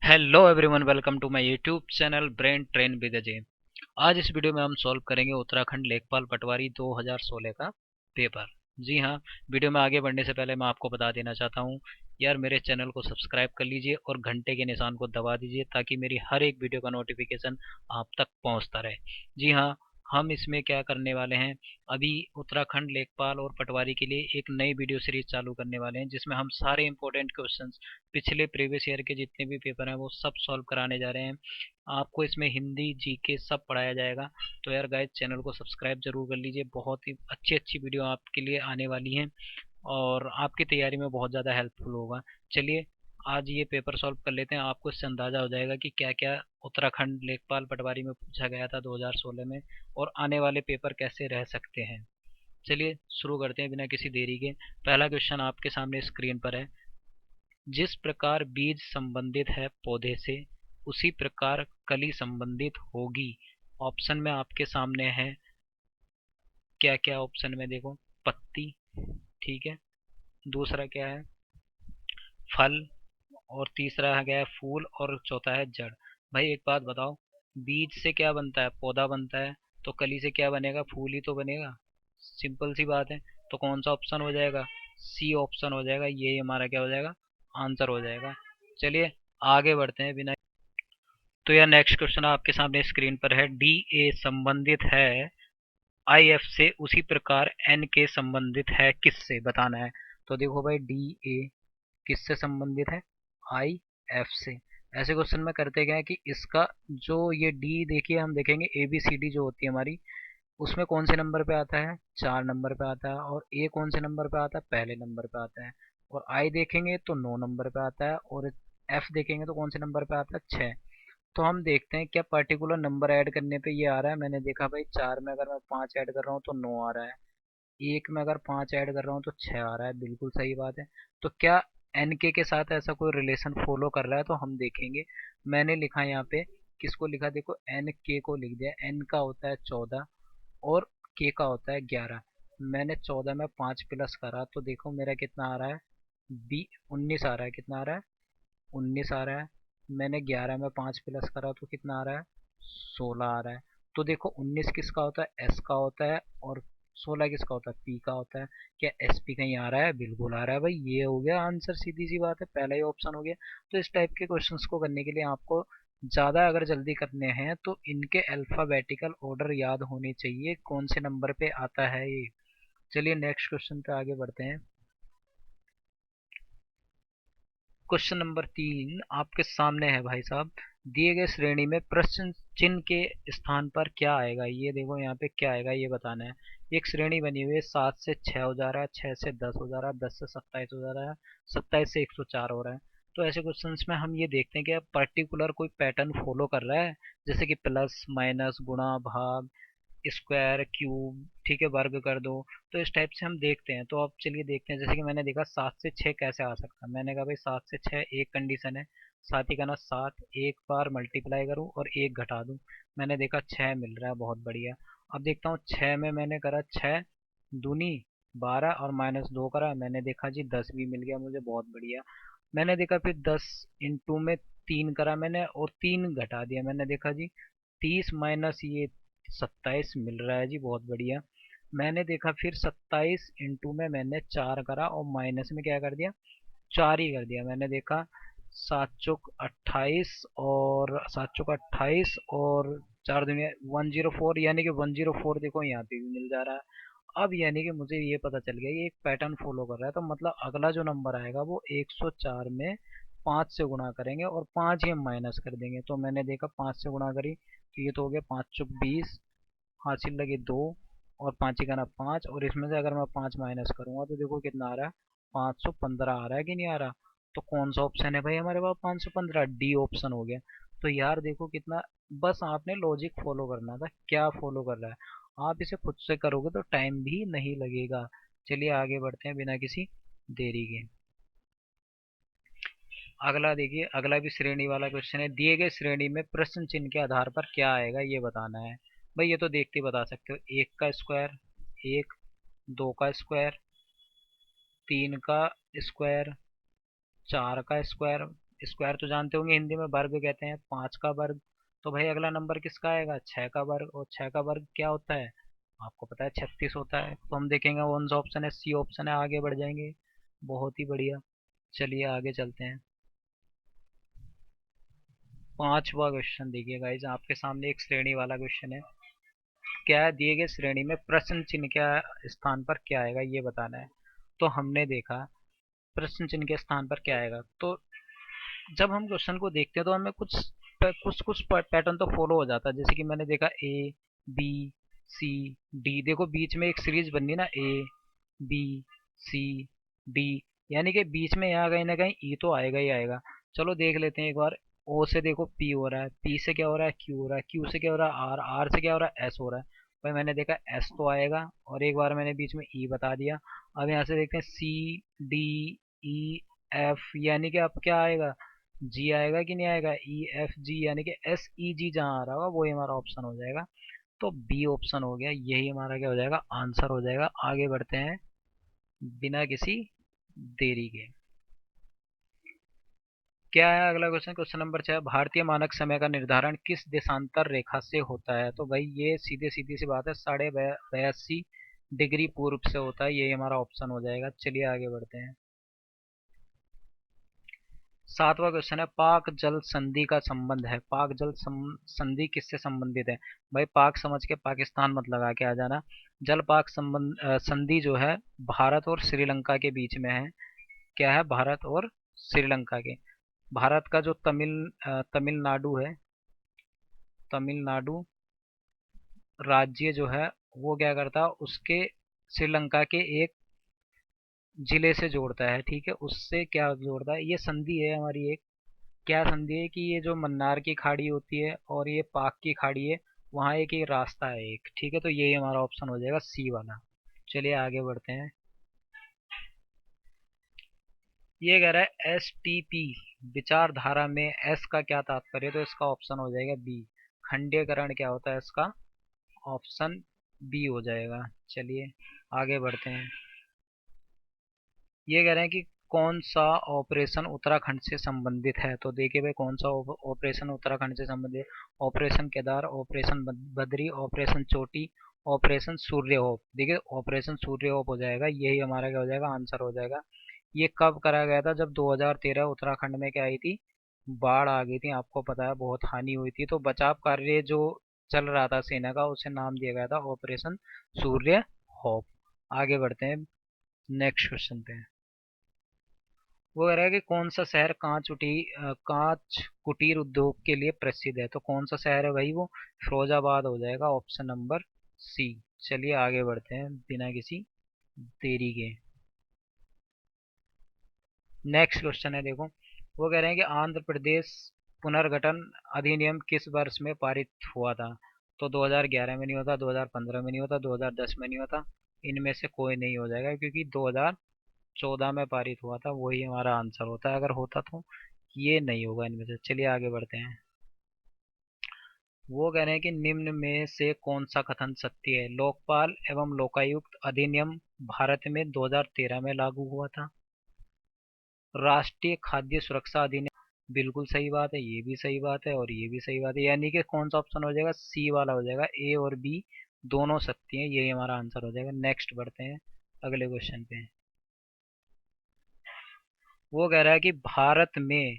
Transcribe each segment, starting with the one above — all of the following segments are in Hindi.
Hello everyone, welcome to my YouTube channel brain train with Ajay. आज इस वीडियो में हम सॉल्व करेंगे उत्तराखंड लेखपाल पटवारी 2016 का पेपर। जी हाँ, वीडियो में आगे बढ़ने से पहले मैं आपको बता देना चाहता हूँ यार, मेरे चैनल को सब्सक्राइब कर लीजिए और घंटे के निशान को दबा दीजिए ताकि मेरी हर एक वीडियो का नोटिफिकेशन आप तक पहुँचता रहे। जी हाँ, हम इसमें क्या करने वाले हैं, अभी उत्तराखंड लेखपाल और पटवारी के लिए एक नई वीडियो सीरीज चालू करने वाले हैं जिसमें हम सारे इंपॉर्टेंट क्वेश्चंस पिछले प्रीवियस ईयर के जितने भी पेपर हैं वो सब सॉल्व कराने जा रहे हैं। आपको इसमें हिंदी जीके सब पढ़ाया जाएगा। तो यार गाइस, चैनल को सब्सक्राइब जरूर कर लीजिए, बहुत ही अच्छी अच्छी वीडियो आपके लिए आने वाली हैं और आपकी तैयारी में बहुत ज़्यादा हेल्पफुल होगा। चलिए आज ये पेपर सॉल्व कर लेते हैं, आपको इससे अंदाज़ा हो जाएगा कि क्या क्या उत्तराखंड लेखपाल पटवारी में पूछा गया था 2016 में और आने वाले पेपर कैसे रह सकते हैं। चलिए शुरू करते हैं बिना किसी देरी के। पहला क्वेश्चन आपके सामने स्क्रीन पर है। जिस प्रकार बीज संबंधित है पौधे से, उसी प्रकार कली संबंधित होगी। ऑप्शन में आपके सामने है, क्या क्या ऑप्शन में देखो। पत्ती, ठीक है। दूसरा क्या है, फल। और तीसरा है क्या है, फूल। और चौथा है जड़। भाई एक बात बताओ, बीज से क्या बनता है, पौधा बनता है। तो कली से क्या बनेगा, फूल ही तो बनेगा। सिंपल सी बात है। तो कौन सा ऑप्शन हो जाएगा, सी ऑप्शन हो जाएगा। ये हमारा क्या हो जाएगा, आंसर हो जाएगा। चलिए आगे बढ़ते हैं बिना। तो यह नेक्स्ट क्वेश्चन आपके सामने स्क्रीन पर है। डी ए संबंधित है आई एफ से, उसी प्रकार एन के संबंधित है किससे, बताना है। तो देखो भाई, डी ए किससे संबंधित है, आई एफ से। ऐसे क्वेश्चन में करते क्या है कि इसका जो ये डी देखिए, हम देखेंगे ए बी सी डी जो होती है हमारी, उसमें कौन से नंबर पे आता है, 4 नंबर पे आता है। और ए कौन से नंबर पे आता है, पहले नंबर पे आता है। और आई देखेंगे तो 9 नंबर पे आता है। और एफ देखेंगे तो कौन से नंबर पे आता है, 6। तो हम देखते हैं क्या पर्टिकुलर नंबर ऐड करने पे ये आ रहा है। मैंने देखा भाई, 4 में अगर मैं 5 ऐड कर रहा हूँ तो 9 आ रहा है। एक में अगर 5 ऐड कर रहा हूँ तो 6 आ रहा है, बिल्कुल सही बात है। तो क्या एन के साथ ऐसा कोई रिलेशन फॉलो कर रहा है, तो हम देखेंगे। मैंने लिखा यहाँ पे, किसको लिखा देखो, एन के को लिख दिया। एन का होता है 14 और के का होता है 11। मैंने 14 में 5 प्लस करा तो देखो मेरा कितना आ रहा है, बी 19 आ रहा है। कितना आ रहा है, 19 आ रहा है। मैंने 11 में 5 प्लस करा तो कितना आ रहा है, 16 आ रहा है। तो देखो 19 किसका होता है, एस का होता है। और 16 किसका होता है, पी का होता है। क्या एस पी कहीं आ रहा है, बिल्कुल आ रहा है भाई। ये हो गया आंसर, सीधी सी बात है, पहला ही ऑप्शन हो गया। तो इस टाइप के क्वेश्चंस को करने के लिए आपको ज़्यादा अगर जल्दी करने हैं तो इनके अल्फ़ाबेटिकल ऑर्डर याद होने चाहिए, कौन से नंबर पे आता है ये। चलिए नेक्स्ट क्वेश्चन पे आगे बढ़ते हैं। क्वेश्चन नंबर 3 आपके सामने है भाई साहब। दिए गए श्रेणी में प्रश्न चिन्ह के स्थान पर क्या आएगा, ये देखो यहाँ पे क्या आएगा ये बताना है। एक श्रेणी बनी हुई है, 7 से 6 हो जा रहा है, 6 से 10 हो जा रहा है, 10 से 27 हो जा रहा है, 27 से 104 हो रहा है। तो ऐसे क्वेश्चंस में हम ये देखते हैं कि पर्टिकुलर कोई पैटर्न फॉलो कर रहा है, जैसे कि प्लस माइनस गुणा भाग स्क्वायर क्यूब, ठीक है, वर्ग कर दो। तो इस टाइप से हम देखते हैं। तो अब चलिए देखते हैं, जैसे कि मैंने देखा 7 से 6 कैसे आ सकता है। मैंने कहा भाई 7 से 6 एक कंडीशन है, साथ ही कहना 7 एक बार मल्टीप्लाई करूं और एक घटा दूं। मैंने देखा 6 मिल रहा है, बहुत बढ़िया। अब देखता हूँ 6 में मैंने करा 6 दूनी 12 और -2 करा, मैंने देखा जी 10 भी मिल गया मुझे, बहुत बढ़िया। मैंने देखा फिर 10 इंटू में 3 करा मैंने और 3 घटा दिया, मैंने देखा जी 30 माइनस ये 27 मिल रहा है जी, बहुत बढ़िया। मैंने देखा फिर 27 इंटू में मैंने 4 करा और माइनस में क्या कर दिया, 4 ही कर दिया। मैंने देखा 7 चौक 28 और 7 चौक 28 और 4 दूनी 104, यानी कि 104 देखो यहाँ पे भी मिल जा रहा है। अब यानी कि मुझे ये पता चल गया ये एक पैटर्न फॉलो कर रहा है। तो मतलब अगला जो नंबर आएगा वो 104 में 5 से गुणा करेंगे और 5 ही हम माइनस कर देंगे। तो मैंने देखा 5 से गुणा करी तो ये तो हो गया 5 चौक 20, हासिल लगे 2 और 5 ही का 5। और इसमें से अगर मैं 5 माइनस करूंगा तो देखो कितना आ रहा है, 515 आ रहा है कि नहीं आ रहा। तो कौन सा ऑप्शन है भाई हमारे पास, 515, डी ऑप्शन हो गया। तो यार देखो कितना, बस आपने लॉजिक फॉलो करना था, क्या फॉलो कर रहा है। आप इसे खुद से करोगे तो टाइम भी नहीं लगेगा। चलिए आगे बढ़ते हैं बिना किसी देरी के। अगला देखिए, अगला भी श्रेणी वाला क्वेश्चन है। दिए गए श्रेणी में प्रश्न चिन्ह के आधार पर क्या आएगा ये बताना है। भाई ये तो देखते ही बता सकते हो, 1 का स्क्वायर 1, 2 का स्क्वायर, 3 का स्क्वायर, 4 का स्क्वायर, स्क्वायर तो जानते होंगे हिंदी में वर्ग कहते हैं, 5 का वर्ग। तो भाई अगला नंबर किसका आएगा, 6 का वर्ग। और 6 का वर्ग क्या होता है, आपको पता है 36 होता है। तो हम देखेंगे कौन सा ऑप्शन है, सी ऑप्शन है, आगे बढ़ जाएंगे। बहुत ही बढ़िया। चलिए आगे चलते हैं। पांचवा क्वेश्चन देखिए गाइज, आपके सामने एक श्रेणी वाला क्वेश्चन है। क्या है, दिए गए श्रेणी में प्रश्न चिन्ह के स्थान पर क्या आएगा ये बताना है। तो हमने देखा प्रश्न चिन्ह के स्थान पर क्या आएगा। तो जब हम क्वेश्चन को देखते हैं तो हमें कुछ पैटर्न तो फॉलो हो जाता है। जैसे कि मैंने देखा ए बी सी डी, देखो बीच में एक सीरीज बननी ना, ए बी सी डी, यानी कि बीच में यहाँ कहीं ना कहीं ई तो आएगा ही आएगा। चलो देख लेते हैं एक बार। ओ से देखो पी हो रहा है, पी से क्या हो रहा है, क्यू हो रहा है, क्यू से क्या हो रहा है, आर, आर से क्या हो रहा है, एस हो रहा है। भाई मैंने देखा एस तो आएगा, और एक बार मैंने बीच में ई बता दिया। अब यहाँ से देखते हैं सी डी ई एफ, यानी कि अब क्या आएगा, जी आएगा कि नहीं आएगा, ई एफ जी, यानी कि एस ई जी जहाँ आ रहा होगा वही हमारा ऑप्शन हो जाएगा। तो बी ऑप्शन हो गया, यही हमारा क्या हो जाएगा, आंसर हो जाएगा। आगे बढ़ते हैं बिना किसी देरी के। क्या है अगला क्वेश्चन, क्वेश्चन नंबर 6, भारतीय मानक समय का निर्धारण किस देशांतर रेखा से होता है। तो भाई ये सीधे सीधी सी बात है, 82.5 डिग्री पूर्व से होता है, यही हमारा ऑप्शन हो जाएगा। चलिए आगे बढ़ते हैं। सातवां क्वेश्चन है, पाक जल संधि का संबंध है। पाक जल संधि किससे संबंधित है। भाई पाक समझ के पाकिस्तान मत लगा के आ जाना। जल पाक संधि जो है भारत और श्रीलंका के बीच में है। क्या है, भारत और श्रीलंका के। भारत का जो तमिलनाडु है, तमिलनाडु राज्य जो है वो क्या करता है, उसके श्रीलंका के एक जिले से जोड़ता है, ठीक है, उससे क्या जोड़ता है, ये संधि है हमारी एक। क्या संधि है कि ये जो मन्नार की खाड़ी होती है और ये पाक की खाड़ी है, वहाँ एक ये रास्ता है एक, ठीक है। तो यही हमारा ऑप्शन हो जाएगा सी वाला। चलिए आगे बढ़ते हैं। ये कह रहा है एस टी पी विचारधारा में एस का क्या तात्पर्य है। तो इसका ऑप्शन हो जाएगा बी, खंडीयकरण क्या होता है इसका, ऑप्शन बी हो जाएगा। चलिए आगे बढ़ते हैं। ये कह रहे हैं कि कौन सा ऑपरेशन उत्तराखंड से संबंधित है। तो देखिए भाई कौन सा ऑपरेशन उत्तराखंड से संबंधित है। Operation Kedar, operation Badri, operation चोटी, ऑपरेशन सूर्यहोप। देखिए ऑपरेशन सूर्यहोप हो जाएगा, यही हमारा क्या हो जाएगा, आंसर हो जाएगा। ये कब कराया गया था, जब 2013 उत्तराखंड में क्या आई थी, बाढ़ आ गई थी, आपको पता है बहुत हानि हुई थी। तो बचाव कार्य जो चल रहा था सेना का, उसे नाम दिया गया था ऑपरेशन सूर्य होप। आगे बढ़ते हैं नेक्स्ट क्वेश्चन पे। वो कह रहा है कि कौन सा शहर कांच कुटीर उद्योग के लिए प्रसिद्ध है। तो कौन सा शहर है भाई, वो फिरोजाबाद हो जाएगा, ऑप्शन नंबर सी। चलिए आगे बढ़ते हैं बिना किसी देरी के। नेक्स्ट क्वेश्चन है देखो, वो कह रहे हैं कि आंध्र प्रदेश पुनर्गठन अधिनियम किस वर्ष में पारित हुआ था। तो 2011 में नहीं होता, 2015 में नहीं होता, 2010 में नहीं होता, इनमें से कोई नहीं हो जाएगा, क्योंकि 2014 में पारित हुआ था, वही हमारा आंसर होता है। अगर होता तो ये नहीं होगा इनमें से। चलिए आगे बढ़ते हैं। वो कह रहे हैं कि निम्न में से कौन सा कथन सत्य है। लोकपाल एवं लोकायुक्त अधिनियम भारत में 2013 में लागू हुआ था। राष्ट्रीय खाद्य सुरक्षा अधिनियम, बिल्कुल सही बात है, ये भी सही बात है और ये भी सही बात है, यानी कि कौन सा ऑप्शन हो जाएगा, सी वाला हो जाएगा। ए और बी दोनों सत्य हैं, यही हमारा आंसर हो जाएगा। नेक्स्ट बढ़ते हैं अगले क्वेश्चन पे। वो कह रहा है कि भारत में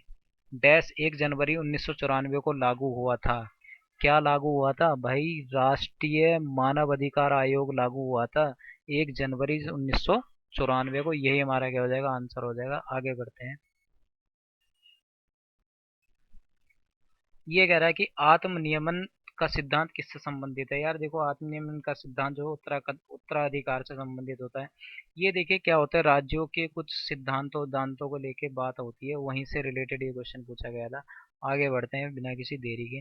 डैश 1 जनवरी 1994 को लागू हुआ था। क्या लागू हुआ था भाई, राष्ट्रीय मानव अधिकार आयोग लागू हुआ था 1 जनवरी 1994 को, यही हमारा क्या हो जाएगा, आंसर हो जाएगा। आगे बढ़ते हैं। ये कह रहा है कि आत्म नियमन का सिद्धांत किससे संबंधित है। यार देखो आत्म नियमन का सिद्धांत जो उत्तराधिकार से संबंधित होता है। ये देखिए क्या होता है, राज्यों के कुछ सिद्धांतों दांतों को लेके बात होती है, वहीं से रिलेटेड ये क्वेश्चन पूछा गया था। आगे बढ़ते हैं बिना किसी देरी के।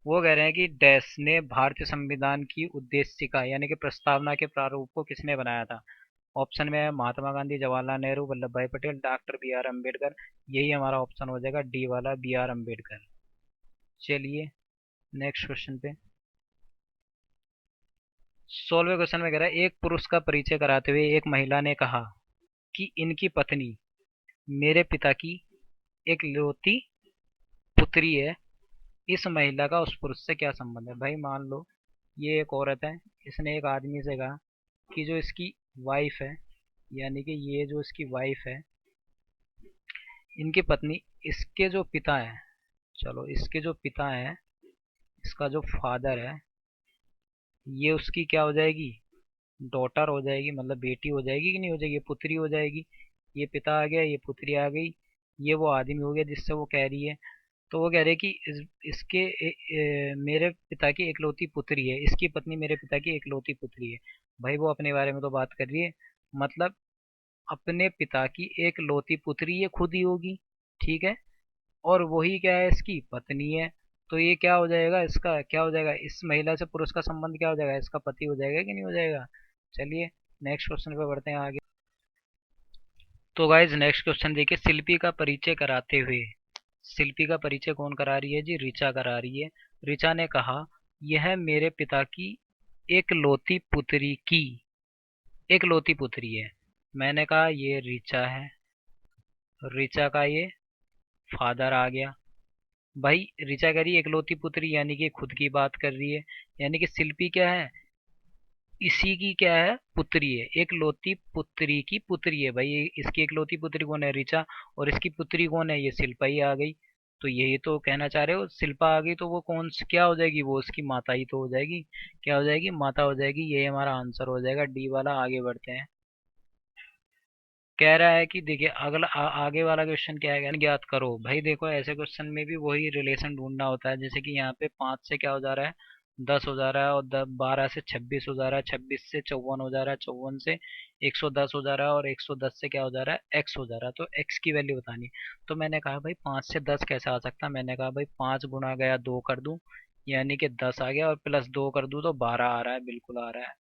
वो कह रहे हैं कि डैश ने भारतीय संविधान की उद्देशिका यानी कि प्रस्तावना के प्रारूप को किसने बनाया था। ऑप्शन में है Mahatma Gandhi, Jawaharlal Nehru, Vallabh Bhai Patel, doctor B R Ambedkar. यही हमारा ऑप्शन हो जाएगा डी वाला, बी आर अम्बेडकर। चलिए नेक्स्ट क्वेश्चन पे। 16वें क्वेश्चन में कह रहा है, एक पुरुष का परिचय कराते हुए एक महिला ने कहा कि इनकी पत्नी मेरे पिता की एकलौती पुत्री है, इस महिला का उस पुरुष से क्या संबंध है। भाई मान लो ये एक औरत है, इसने एक आदमी से कहा कि जो इसकी वाइफ है, यानी कि ये जो इसकी वाइफ है, इनकी पत्नी, इसके जो पिता है, चलो इसके जो पिता है, इसका जो फादर है, ये उसकी क्या हो जाएगी, डॉटर हो जाएगी, मतलब बेटी हो जाएगी कि नहीं हो जाएगी, पुत्री हो जाएगी। ये पिता आ गया, ये पुत्री आ गई, ये वो आदमी हो गया जिससे वो कह रही है। तो वो कह रहे कि इसके मेरे पिता की एकलौती पुत्री है, इसकी पत्नी मेरे पिता की एकलौती पुत्री है। भाई वो अपने बारे में तो बात कर रही है, मतलब अपने पिता की एकलौती पुत्री ये खुद ही होगी, ठीक है, और वही क्या है, इसकी पत्नी है। तो ये क्या हो जाएगा, इसका क्या हो जाएगा, इस महिला से पुरुष का संबंध क्या हो जाएगा, इसका पति हो जाएगा कि नहीं हो जाएगा। चलिए नेक्स्ट क्वेश्चन पे बढ़ते हैं आगे। तो गाइज नेक्स्ट क्वेश्चन देखिए, शिल्पी का परिचय कराते हुए, शिल्पी का परिचय कौन करा रही है जी, ऋचा करा रही है। ऋचा ने कहा यह मेरे पिता की एकलौती पुत्री की एकलौती पुत्री है। मैंने कहा ये ऋचा है, ऋचा का ये फादर आ गया। भाई ऋचा कह रही है एकलौती पुत्री, यानी कि खुद की बात कर रही है, यानी कि शिल्पी क्या है, इसी की क्या है, पुत्री है, एकलौती पुत्री की पुत्री है। भाई इसकी एकलौती पुत्री कौन है, ऋचा, और इसकी पुत्री कौन है, ये शिल्पा ही आ गई। तो यही तो कहना चाह रहे हो, शिल्पा आ गई तो वो क्या हो जाएगी, वो उसकी माता ही तो हो जाएगी, क्या हो जाएगी, माता हो जाएगी। यही हमारा आंसर हो जाएगा डी वाला। आगे बढ़ते हैं। कह रहा है कि देखिए अगला आगे वाला क्वेश्चन क्या है, ज्ञात करो। भाई देखो ऐसे क्वेश्चन में भी वही रिलेशन ढूंढना होता है, जैसे कि यहाँ पे 5 से क्या हो जा रहा है, 10 हो जा रहा है, और 12 से 26 हो जा रहा है, 26 से 54 हो जा रहा है, 54 से 110 हो जा रहा है, और 110 से क्या हो जा रहा है, x हो जा रहा है। तो x की वैल्यू बतानी। तो मैंने कहा भाई 5 से 10 कैसे आ सकता है, मैंने कहा भाई 5 गुना गया 2 कर दूं, यानी कि 10 आ गया, और प्लस 2 कर दूं तो 12 आ रहा है, बिल्कुल आ रहा है।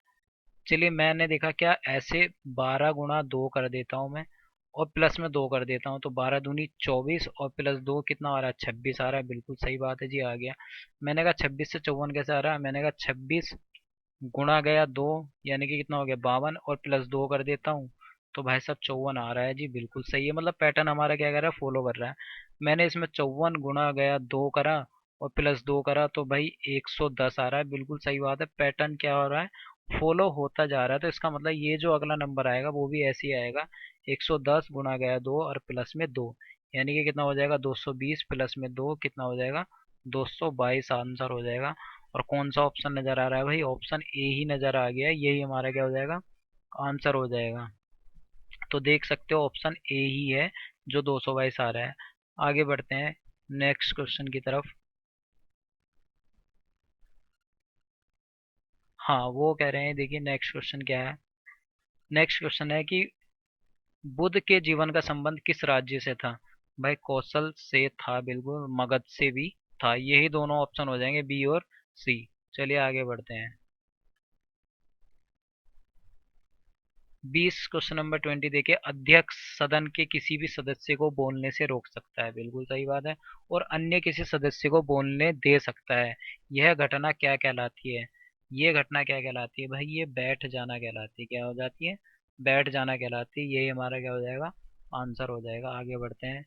चलिए मैंने देखा क्या, ऐसे 12 गुना 2 कर देता हूँ मैं, और प्लस में 2 कर देता हूँ, तो 12 दूनी 24, और प्लस 2 कितना आ रहा है, 26 आ रहा है। बिल्कुल सही बात है जी, आ गया। मैंने कहा 26 से 54 कैसे आ रहा है, मैंने कहा 26 गुणा गया 2, यानी कि कितना हो गया 52, और प्लस 2 कर देता हूँ, तो भाई साहब 54 आ रहा है जी, बिल्कुल सही है। मतलब पैटर्न हमारा क्या कर रहा है, फॉलो कर रहा है। मैंने इसमें 54 गुणा गया 2 करा, और प्लस 2 करा, तो भाई 110 आ रहा है, बिल्कुल सही बात है। पैटर्न क्या हो रहा है, फॉलो होता जा रहा है। तो इसका मतलब ये जो अगला नंबर आएगा वो भी ऐसे ही आएगा, 110 गुणा गया 2 और प्लस में 2, यानी कि कितना हो जाएगा 220, प्लस में 2 कितना हो जाएगा 222 आंसर हो जाएगा। और कौन सा ऑप्शन नजर आ रहा है भाई, ऑप्शन ए ही नजर आ गया है, यही हमारा क्या हो जाएगा, आंसर हो जाएगा। तो देख सकते हो ऑप्शन ए ही है जो 222 आ रहा है। आगे बढ़ते हैं नेक्स्ट क्वेश्चन की तरफ। हाँ वो कह रहे हैं, देखिए नेक्स्ट क्वेश्चन क्या है। नेक्स्ट क्वेश्चन है कि बुद्ध के जीवन का संबंध किस राज्य से था। भाई कौशल से था, बिल्कुल, मगध से भी था। यही दोनों ऑप्शन हो जाएंगे, बी और सी। चलिए आगे बढ़ते हैं। 20 क्वेश्चन नंबर 20 देखिए, अध्यक्ष सदन के किसी भी सदस्य को बोलने से रोक सकता है, बिल्कुल सही बात है, और अन्य किसी सदस्य को बोलने दे सकता है। यह घटना क्या कहलाती है, ये घटना क्या कहलाती है भाई, ये बैठ जाना कहलाती है। क्या हो जाती है, बैठ जाना कहलाती है। यही हमारा क्या हो जाएगा, आंसर हो जाएगा। आगे बढ़ते हैं।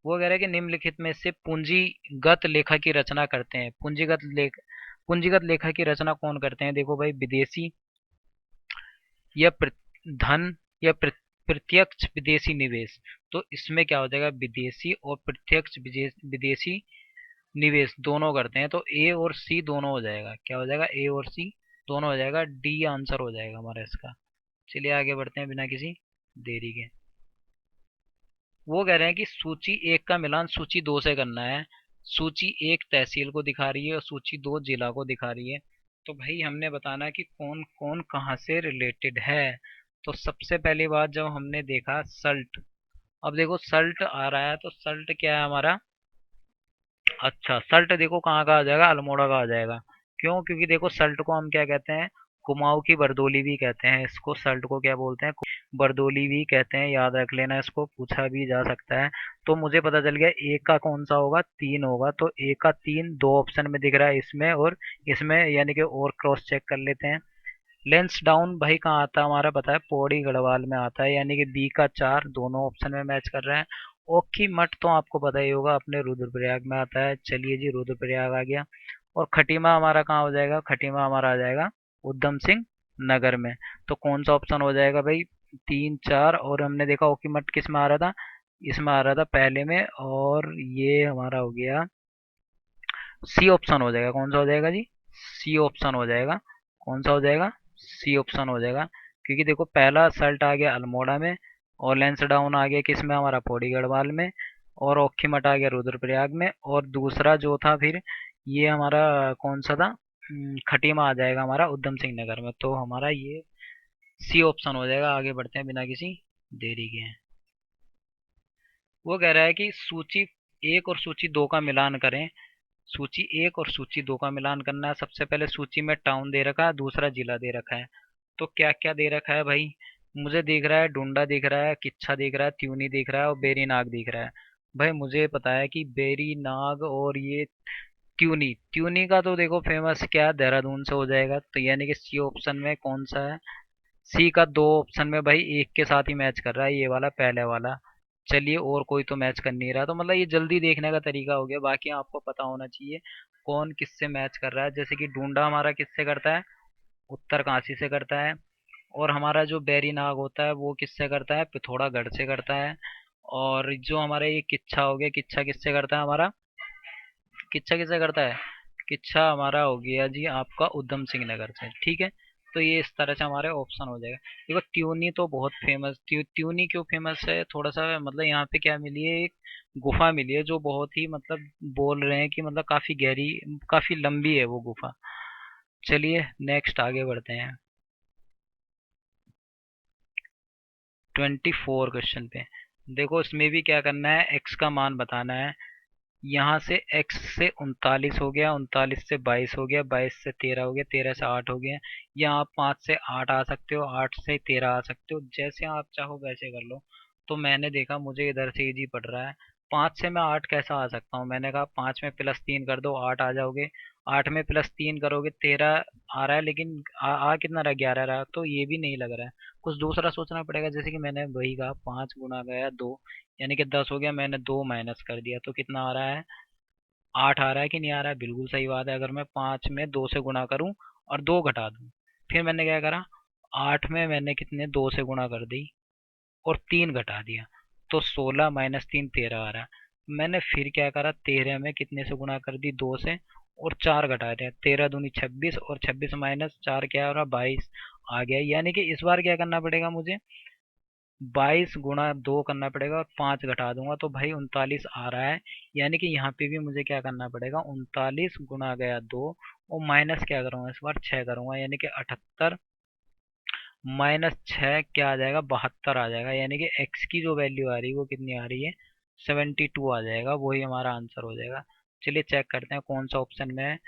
वो कह रहा है कि निम्नलिखित में से पूंजीगत लेखा की रचना करते हैं। पूंजीगत लेखा की रचना कौन करते हैं, देखो भाई, विदेशी या धन या प्रत्यक्ष विदेशी निवेश। तो इसमें क्या हो जाएगा, विदेशी और प्रत्यक्ष विदेशी निवेश दोनों करते हैं, तो ए और सी दोनों हो जाएगा। क्या हो जाएगा, ए और सी दोनों हो जाएगा, डी आंसर हो जाएगा हमारा इसका। चलिए आगे बढ़ते हैं बिना किसी देरी के। वो कह रहे हैं कि सूची 1 का मिलान सूची 2 से करना है। सूची 1 तहसील को दिखा रही है और सूची 2 जिला को दिखा रही है। तो भाई हमने बताना है कि कौन कौन कहाँ से रिलेटेड है। तो सबसे पहली बात जब हमने देखा सल्ट, अब देखो सल्ट आ रहा है, तो सल्ट क्या है हमारा, अच्छा सल्ट देखो कहाँ का आ जाएगा, अल्मोड़ा का आ जाएगा। क्यों, क्योंकि देखो सल्ट को हम क्या कहते हैं, कुमाऊं की बरदोली भी कहते हैं इसको, सल्ट को क्या बोलते हैं, बरदोली भी कहते हैं, याद रख लेना, इसको पूछा भी जा सकता है। तो मुझे पता चल गया एक का कौन सा होगा, 3 होगा, तो एक का 3 दो ऑप्शन में दिख रहा है, इसमें और इसमें, यानी कि और क्रॉस चेक कर लेते हैं। लेंस डाउन भाई कहाँ आता है हमारा, पता है पौड़ी गढ़वाल में आता है, यानी कि बी का 4 दोनों ऑप्शन में मैच कर रहे हैं। ओखी मठ तो आपको पता ही होगा, अपने रुद्रप्रयाग में आता है। चलिए जी, रुद्रप्रयाग आ गया। और खटीमा हमारा कहाँ हो जाएगा, खटीमा हमारा आ जाएगा उधम सिंह नगर में। तो कौन सा ऑप्शन हो जाएगा भाई, 3 4, और हमने देखा ओखी मठ किस में आ रहा था, इसमें आ रहा था पहले में, और ये हमारा हो गया सी ऑप्शन हो जाएगा। कौन सा हो जाएगा जी, सी ऑप्शन हो जाएगा। कौन सा हो जाएगा, सी ऑप्शन हो जाएगा। क्योंकि देखो पहला सल्ट आ गया अल्मोड़ा में, और लेंस डाउन आ गया किस में, हमारा पौड़ी गढ़वाल में, और ओखीमठ आ गया रुद्रप्रयाग में, और दूसरा जो था फिर ये हमारा कौन सा था, खटीमा आ जाएगा हमारा उधम सिंह नगर में। तो हमारा ये सी ऑप्शन हो जाएगा। आगे बढ़ते हैं बिना किसी देरी के। वो कह रहा है कि सूची 1 और सूची 2 का मिलान करें। सूची 1 और सूची 2 का मिलान करना है। सबसे पहले सूची में टाउन दे रखा है, दूसरा जिला दे रखा है। तो क्या क्या दे रखा है भाई, मुझे दिख रहा है डुंडा दिख रहा है, किच्छा दिख रहा है, त्यूनी दिख रहा है, और बेरीनाग दिख रहा है। भाई मुझे पता है कि बेरीनाग और ये त्यूनी, त्यूनी का तो देखो फेमस क्या है, देहरादून से हो जाएगा। तो यानी कि सी ऑप्शन में कौन सा है, सी का 2 ऑप्शन में भाई एक के साथ ही मैच कर रहा है, ये वाला पहले वाला। चलिए और कोई तो मैच कर नहीं रहा, तो मतलब ये जल्दी देखने का तरीका हो गया। बाकी आपको पता होना चाहिए कौन किससे मैच कर रहा है। जैसे कि डूंडा हमारा किससे करता है, उत्तरकाशी से करता है। और हमारा जो बैरी नाग होता है वो किससे करता है, पिथौरागढ़ से करता है। और जो हमारा ये किच्छा हो गया, किच्छा किससे करता है हमारा, किच्छा किससे करता है, किच्छा हमारा हो गया जी आपका उधम सिंह नगर से। ठीक है, तो ये इस तरह से हमारे ऑप्शन हो जाएगा। देखो ट्यूनी तो बहुत फेमस, ट्यूनी क्यों फेमस है, थोड़ा सा मतलब यहाँ पे क्या मिली है, एक गुफा मिली है जो बहुत ही मतलब बोल रहे हैं कि मतलब काफी गहरी, काफी लंबी है वो गुफा। चलिए नेक्स्ट आगे बढ़ते हैं 24 क्वेश्चन पे। देखो इसमें भी क्या करना है, एक्स का मान बताना है। यहाँ से x से 39 हो गया, 39 से 22 हो गया, 22 से 13 हो गया, 13 से 8 हो गया। या आप 5 से 8 आ सकते हो, 8 से 13 आ सकते हो, जैसे आप चाहो वैसे कर लो। तो मैंने देखा मुझे इधर से इजी पड़ रहा है। 5 से मैं 8 कैसा आ सकता हूँ, मैंने कहा 5 में +3 कर दो 8 आ जाओगे। 8 में +3 करोगे 13 आ रहा है, लेकिन कितना रहा, 11 रहा। तो ये भी नहीं लग रहा है, कुछ दूसरा सोचना पड़ेगा। जैसे कि मैंने वही कहा 5 गुना गया 2, यानी कि 10 हो गया, मैंने 2 माइनस कर दिया तो कितना आ रहा है, 8 आ रहा है कि नहीं आ रहा है। बिल्कुल सही बात है। अगर मैं 5 में 2 से गुणा करूं और 2 घटा दूं, फिर मैंने क्या करा, 8 में मैंने कितने 2 से गुणा कर दी और 3 घटा दिया, तो 16 माइनस 3 13 आ रहा है। मैंने फिर क्या करा, 13 में कितने से गुणा कर दी, 2 से, और 4 घटा दिया, 13 दूनी 26, और 26 माइनस 4 क्या हो रहा, 22 आ गया। यानी कि इस बार क्या करना पड़ेगा मुझे, 22 गुणा 2 करना पड़ेगा और 5 घटा दूंगा तो भाई 39 आ रहा है। यानी कि यहाँ पे भी मुझे क्या करना पड़ेगा, 39 गुणा गया 2, और माइनस क्या करूंगा इस बार, 6 करूंगा, यानी कि 78 -6 क्या आ जाएगा, 72 आ जाएगा। यानी कि एक्स की जो वैल्यू आ रही है वो कितनी आ रही है, 72 आ जाएगा, वही हमारा आंसर हो जाएगा। चलिए चेक करते हैं कौन सा ऑप्शन में है।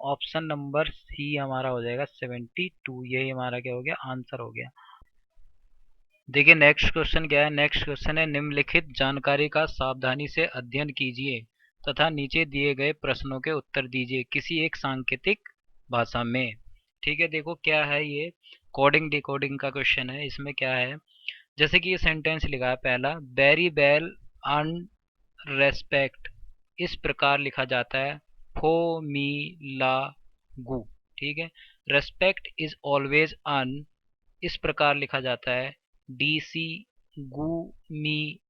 ऑप्शन नंबर सी हमारा हो जाएगा 72, यही हमारा क्या हो गया, आंसर हो गया। देखिए नेक्स्ट क्वेश्चन क्या है, नेक्स्ट क्वेश्चन है निम्नलिखित जानकारी का सावधानी से अध्ययन कीजिए तथा नीचे दिए गए प्रश्नों के उत्तर दीजिए किसी एक सांकेतिक भाषा में। ठीक है, देखो क्या है ये, कोडिंग डिकोडिंग का क्वेश्चन है। इसमें क्या है, जैसे कि ये सेंटेंस लिखा है पहला, वेरी वेल अन रेस्पेक्ट इस प्रकार लिखा जाता है, फो मी ला गु। ठीक है, रेस्पेक्ट इज ऑलवेज अन इस प्रकार लिखा जाता है, डी सी गु मी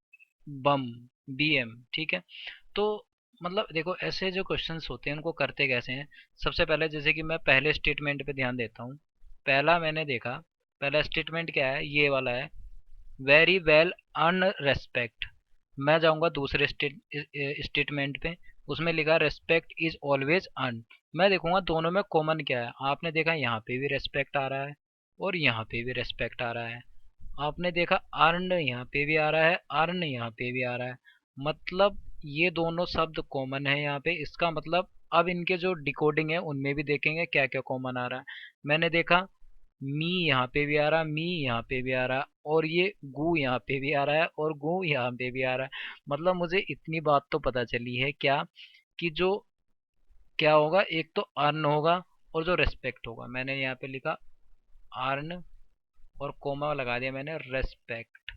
बम बी एम। ठीक है, तो मतलब देखो ऐसे जो क्वेश्चंस होते हैं उनको करते कैसे हैं। सबसे पहले जैसे कि मैं पहले स्टेटमेंट पे ध्यान देता हूँ। पहला मैंने देखा, पहला स्टेटमेंट क्या है, ये वाला है, वेरी वेल अनरेस्पेक्ट। मैं जाऊंगा दूसरे स्टेटमेंट पे, उसमें लिखा रेस्पेक्ट इज ऑलवेज अन। मैं देखूंगा दोनों में कॉमन क्या है। आपने देखा यहाँ पे भी रेस्पेक्ट आ रहा है और यहाँ पे भी रेस्पेक्ट आ रहा है। आपने देखा अर्न यहाँ पे भी आ रहा है, अर्न यहाँ पे भी आ रहा है, मतलब ये दोनों शब्द कॉमन है यहाँ पे। इसका मतलब अब इनके जो डिकोडिंग है उनमें भी देखेंगे क्या क्या कॉमन आ रहा है। मैंने देखा मी यहाँ पे भी आ रहा, मी यहाँ पे भी आ रहा, और ये गु यहाँ पे भी आ रहा है और गु यहाँ पे भी आ रहा है। मतलब मुझे इतनी बात तो पता चली है क्या, कि जो क्या होगा, एक तो अर्न होगा और जो रेस्पेक्ट होगा। मैंने यहाँ पे लिखा अर्न और कोमा लगा दिया मैंने रेस्पेक्ट।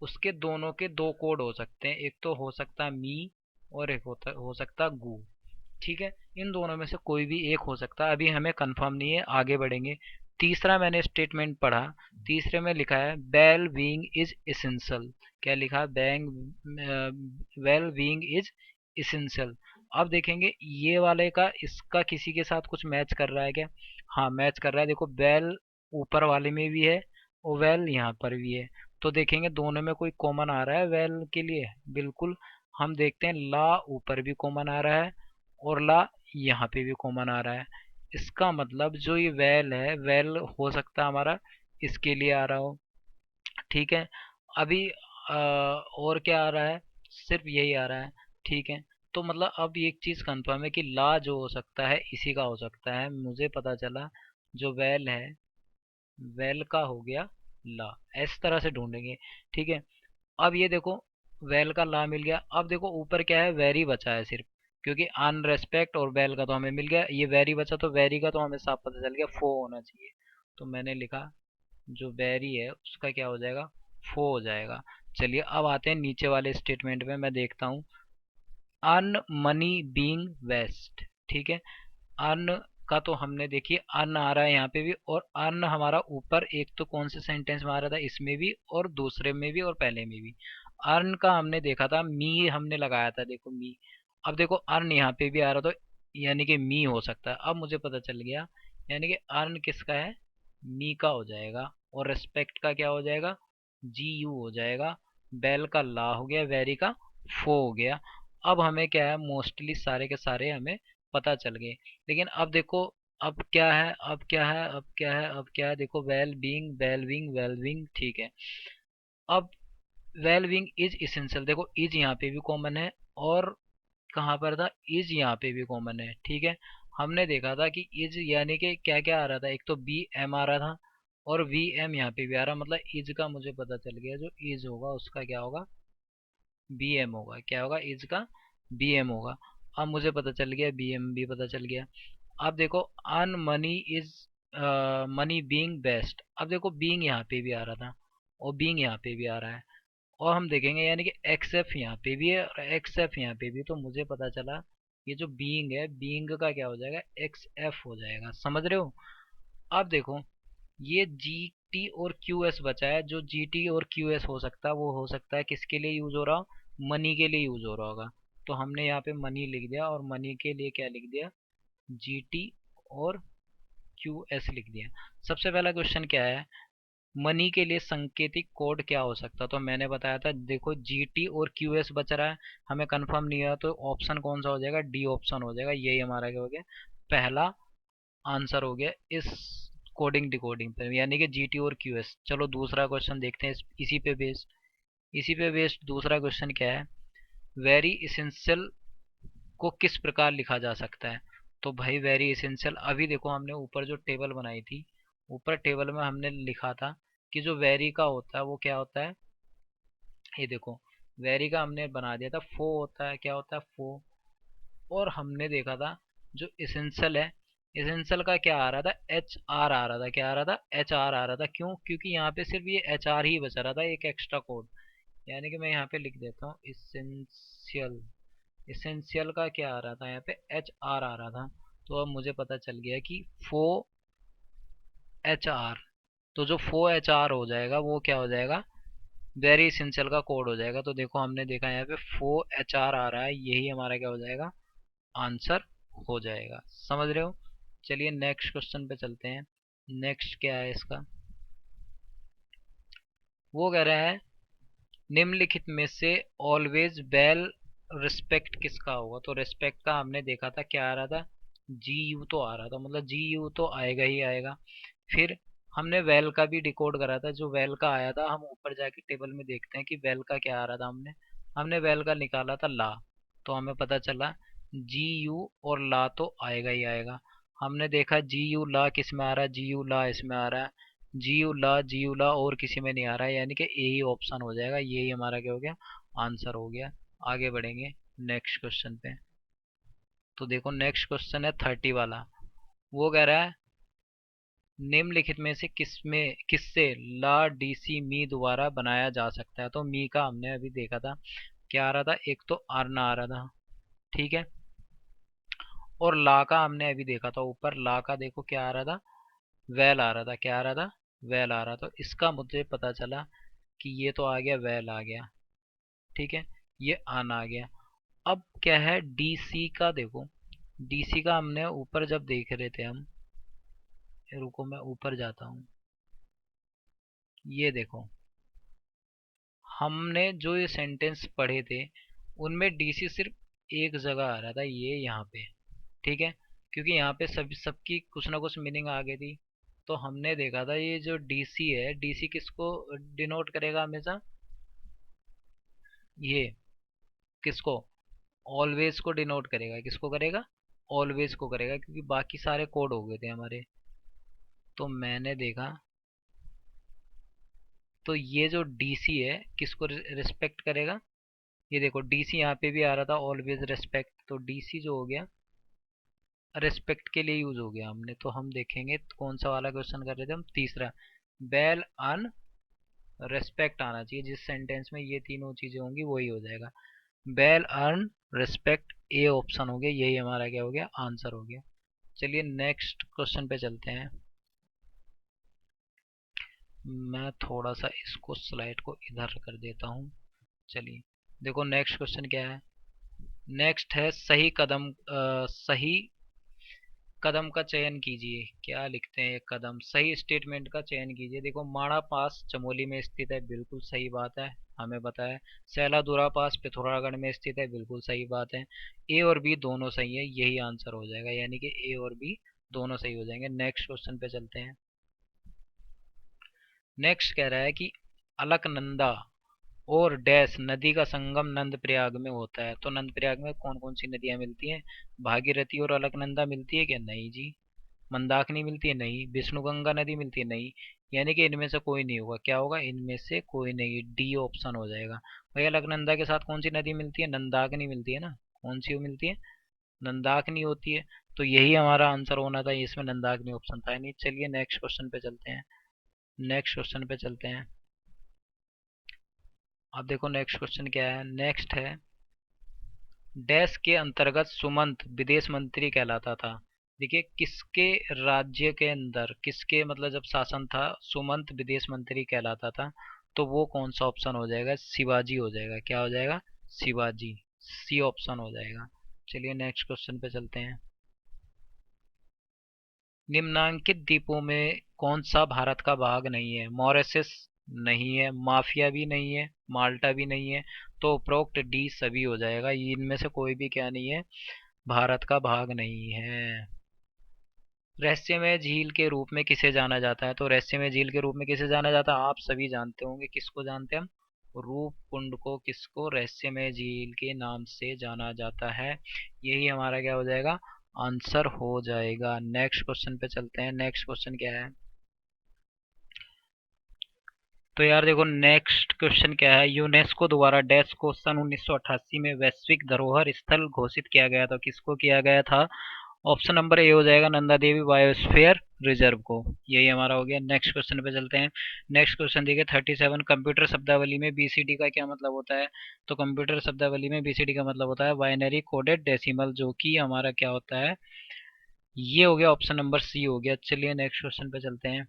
उसके दोनों के दो कोड हो सकते हैं, एक तो हो सकता है मी और एक हो सकता है गू। ठीक है, इन दोनों में से कोई भी एक हो सकता है, अभी हमें कंफर्म नहीं है, आगे बढ़ेंगे। तीसरा मैंने स्टेटमेंट पढ़ा, तीसरे में लिखा है वेल बीइंग इज इसेंशियल। क्या लिखा है? Bang well being is essential. अब देखेंगे ये वाले का इसका किसी के साथ कुछ मैच कर रहा है क्या? हाँ मैच कर रहा है, देखो वेल ऊपर वाले में भी है और वेल यहाँ पर भी है। तो देखेंगे दोनों में कोई कॉमन आ रहा है वेल के लिए, बिल्कुल। हम देखते हैं ला ऊपर भी कॉमन आ रहा है और ला यहाँ पे भी कॉमन आ रहा है। इसका मतलब जो ये वेल है, वेल हो सकता है हमारा इसके लिए आ रहा हो। ठीक है, अभी और क्या आ रहा है? सिर्फ यही आ रहा है। ठीक है, तो मतलब अब एक चीज कंफर्म है कि ला जो हो सकता है इसी का हो सकता है, मुझे पता चला जो वेल है वेल का हो गया ला। इस तरह से ढूंढेंगे। ठीक है, अब ये देखो वेल का ला मिल गया। अब देखो ऊपर क्या है, वेरी बचा है सिर्फ, क्योंकि अनरेस्पेक्ट और वेल का तो हमें मिल गया, ये वेरी बचा, तो वेरी का तो हमें साफ पता चल गया फो होना चाहिए। तो मैंने लिखा जो वेरी है उसका क्या हो जाएगा, फो हो जाएगा। चलिए अब आते हैं नीचे वाले स्टेटमेंट में, मैं देखता हूँ अर्न मनी बीइंग वेस्ट। ठीक है, अर्न का तो हमने देखिए अर्न आ रहा है यहाँ पे भी, और अर्न हमारा ऊपर एक तो कौन से सेंटेंस में आ रहा था, इसमें भी और दूसरे में भी और पहले में भी। अर्न का हमने देखा था मी हमने लगाया था, देखो मी। अब देखो अर्न यहाँ पे भी आ रहा, तो यानी कि मी हो सकता है। अब मुझे पता चल गया, यानी कि अर्न किसका है, मी का हो जाएगा, और रेस्पेक्ट का क्या हो जाएगा, जी यू हो जाएगा। बेल का ला हो गया, वेरी का फो हो गया। अब हमें क्या है, मोस्टली सारे के सारे हमें पता चल गए। लेकिन अब देखो अब क्या है, अब क्या है, अब क्या है, अब क्या है, देखो well being well being well being. ठीक है, अब वेल बीइंग इज इसेंशियल, देखो इज यहाँ पे भी कॉमन है और कहाँ पर था, इज यहाँ पे भी कॉमन है। ठीक है, हमने देखा था कि इज यानी कि क्या क्या आ रहा था, एक तो बी एम आ रहा था और वी एम यहाँ पे भी आ रहा, मतलब इज का मुझे पता चल गया, जो इज होगा उसका क्या होगा, बी एम होगा। क्या होगा, इज का बी एम होगा। अब मुझे पता चल गया, बी एम भी पता चल गया। अब देखो an money is money being best. अब देखो बीइंग यहाँ पे भी आ रहा था और बीइंग यहाँ पे भी आ रहा है, और हम देखेंगे यानी कि एक्स एफ यहाँ पे भी है और एक्स एफ यहाँ पे भी, तो मुझे पता चला ये जो बीइंग है, बीइंग का क्या हो जाएगा, एक्स एफ हो जाएगा। समझ रहे हो? अब देखो ये जी टी और क्यू एस बचा है, जो जी टी और क्यू एस हो सकता है वो हो सकता है किसके लिए यूज हो रहा, मनी के लिए यूज हो रहा होगा। तो हमने यहाँ पे मनी लिख दिया और मनी के लिए क्या लिख दिया, जी टी और क्यू एस लिख दिया। सबसे पहला क्वेश्चन क्या है, मनी के लिए सांकेतिक कोड क्या हो सकता है? तो मैंने बताया था, देखो जी टी और क्यू एस बच रहा है, हमें कंफर्म नहीं हुआ तो ऑप्शन कौन सा हो जाएगा, डी ऑप्शन हो जाएगा। यही हमारा क्या हो गया, पहला आंसर हो गया इस कोडिंग डिकोडिंग पे, यानी कि जी टी और क्यू एस। चलो दूसरा क्वेश्चन देखते हैं इसी पे बेस्ड दूसरा क्वेश्चन क्या है, वेरी इसेंशियल को किस प्रकार लिखा जा सकता है? तो भाई वेरी इसेंशियल, अभी देखो हमने ऊपर जो टेबल बनाई थी, ऊपर टेबल में हमने लिखा था कि जो वेरी का होता है वो क्या होता है, ये देखो वेरी का हमने बना दिया था फो होता है, क्या होता है, फो। और हमने देखा था जो इसेंशियल है, इसेंशियल का क्या आ रहा था, एच आर आ रहा था। क्या आ रहा था, एच आर आ रहा था। क्यों? क्योंकि यहाँ पे सिर्फ ये एच आर ही बचा रहा था, एक एक्स्ट्रा कोड। यानी कि मैं यहाँ पे लिख देता हूँ इसेंशियल, इसेंशियल का क्या आ रहा था, यहाँ पे एच आर आ रहा था। तो अब मुझे पता चल गया कि फो एच आर, तो जो फो एच आर हो जाएगा वो क्या हो जाएगा, वेरी इसेंशियल का कोड हो जाएगा। तो देखो हमने देखा यहाँ पे फो एच आर आ रहा है, यही हमारा क्या हो जाएगा, आंसर हो जाएगा। समझ रहे हो? चलिए नेक्स्ट क्वेश्चन पे चलते हैं। नेक्स्ट क्या है इसका, वो कह रहा है निम्नलिखित में से ऑलवेज वेल रिस्पेक्ट किसका होगा? तो रिस्पेक्ट का हमने देखा था क्या आ रहा था, जी यू तो आ रहा था, मतलब जी यू तो आएगा ही आएगा। फिर हमने वेल का भी डिकोड करा था, जो वेल का आया था हम ऊपर जाके टेबल में देखते हैं कि वेल का क्या आ रहा था, हमने हमने वेल का निकाला था ला। तो हमें पता चला जी यू और ला तो आएगा ही आएगा। हमने देखा जी यू ला किस में आ रहा है, जी यू ला इसमें आ रहा है, जी यू ला और किसी में नहीं आ रहा है, यानी कि ए ही ऑप्शन हो जाएगा। यही हमारा क्या हो गया, आंसर हो गया। आगे बढ़ेंगे नेक्स्ट क्वेश्चन पे। तो देखो नेक्स्ट क्वेश्चन है 30 वाला, वो कह रहा है निम्नलिखित में से किससे ला डीसी मी द्वारा बनाया जा सकता है। तो मी का हमने अभी देखा था, क्या आ रहा था, एक तो आरना आ रहा था, ठीक है, और ला का हमने अभी देखा था, ऊपर ला का देखो क्या आ रहा था, वेल आ रहा था, क्या आ रहा था, वेल आ रहा था। तो इसका मुझे पता चला कि ये तो आ गया, वेल आ गया, ठीक है, ये आन आ गया। अब क्या है डीसी का, देखो डीसी का हमने ऊपर जब देख रहे थे हम, रुको मैं ऊपर जाता हूँ, ये देखो हमने जो ये सेंटेंस पढ़े थे उनमें डीसी सिर्फ एक जगह आ रहा था, ये यहाँ पे, ठीक है, क्योंकि यहाँ पे सबकी कुछ ना कुछ मीनिंग आ गई थी। तो हमने देखा था ये जो डीसी है, डीसी किसको डिनोट करेगा हमेशा, ये किसको, ऑलवेज को डिनोट करेगा, किसको करेगा, ऑलवेज को करेगा, क्योंकि बाकी सारे कोड हो गए थे हमारे। तो मैंने देखा, तो ये जो डीसी है किसको रिस्पेक्ट करेगा, ये देखो डीसी यहाँ पे भी आ रहा था, ऑलवेज रेस्पेक्ट, तो डीसी जो हो गया रेस्पेक्ट के लिए यूज हो गया हमने। तो हम देखेंगे कौन सा वाला क्वेश्चन कर रहे थे हम, तीसरा, बेल अन रेस्पेक्ट आना चाहिए, जिस सेंटेंस में ये तीनों चीजें होंगी वही हो जाएगा, bell earn respect, A option हो गया, यही हमारा क्या हो गया, आंसर हो गया। चलिए नेक्स्ट क्वेश्चन पे चलते हैं। मैं थोड़ा सा इसको स्लाइड को इधर कर देता हूँ। चलिए देखो नेक्स्ट क्वेश्चन क्या है, नेक्स्ट है सही कदम का चयन कीजिए। क्या लिखते हैं, कदम, सही स्टेटमेंट का चयन कीजिए। देखो माणा पास चमोली में स्थित है, बिल्कुल सही बात है, हमें पता है। सैलादुरा पास पिथौरागढ़ में स्थित है, बिल्कुल सही बात है। ए और बी दोनों सही है, यही आंसर हो जाएगा, यानी कि ए और बी दोनों सही हो जाएंगे। नेक्स्ट क्वेश्चन पे चलते हैं। नेक्स्ट कह रहा है कि अलकनंदा और डैश नदी का संगम नंद प्रयाग में होता है। तो नंद प्रयाग में कौन कौन सी नदियां मिलती हैं, भागीरथी और अलकनंदा मिलती है क्या, नहीं जी। मंदाकिनी मिलती है, नहीं। विष्णुगंगा नदी मिलती है, नहीं। यानी कि इनमें से कोई नहीं होगा, क्या होगा, इनमें से कोई नहीं, डी ऑप्शन हो जाएगा। भाई अलकनंदा के साथ कौन सी नदी मिलती है, नंदाकिनी मिलती है ना, कौन सी वो मिलती है, नंदाकिनी होती है। तो यही हमारा आंसर होना था, इसमें नंदाकिनी ऑप्शन था नहीं। चलिए नेक्स्ट क्वेश्चन पे चलते हैं, नेक्स्ट क्वेश्चन पे चलते हैं। अब देखो नेक्स्ट क्वेश्चन क्या है, नेक्स्ट है डैश के अंतर्गत सुमंत विदेश मंत्री कहलाता था। देखिए किसके राज्य के अंदर, किसके मतलब जब शासन था, सुमंत विदेश मंत्री कहलाता था। तो वो कौन सा ऑप्शन हो जाएगा, शिवाजी हो जाएगा, क्या हो जाएगा, शिवाजी, सी ऑप्शन हो जाएगा। चलिए नेक्स्ट क्वेश्चन पे चलते हैं। निम्नांकित द्वीपों में कौन सा भारत का भाग नहीं है, मॉरिशस नहीं है, माफिया भी नहीं है, माल्टा भी नहीं है। तो उपरोक्त डी सभी हो जाएगा, इनमें से कोई भी क्या नहीं है, भारत का भाग नहीं है। रहस्यमय झील के रूप में किसे जाना जाता है, तो रहस्यमय झील के रूप में किसे जाना जाता है, आप सभी जानते होंगे, किसको जानते हैं हम, रूप कुंड को, किसको, रहस्यमय झील के नाम से जाना जाता है। यही हमारा क्या हो जाएगा, आंसर हो जाएगा। नेक्स्ट क्वेश्चन पे चलते हैं, नेक्स्ट क्वेश्चन क्या है। तो यार देखो नेक्स्ट क्वेश्चन क्या है, यूनेस्को द्वारा डैश को सन 1988 में वैश्विक धरोहर स्थल घोषित किया गया था, किसको किया गया था, ऑप्शन नंबर ए हो जाएगा, नंदा देवी बायोस्फीयर रिजर्व को, यही हमारा हो गया। नेक्स्ट क्वेश्चन पे चलते हैं। नेक्स्ट क्वेश्चन देखिए 37, कंप्यूटर शब्दावली में बीसीडी का क्या मतलब होता है। तो कंप्यूटर शब्दावली में बीसीडी का मतलब होता है बाइनरी कोडेड डेसिमल, जो कि हमारा क्या होता है, ये हो गया, ऑप्शन नंबर सी हो गया। चलिए नेक्स्ट क्वेश्चन पे चलते हैं।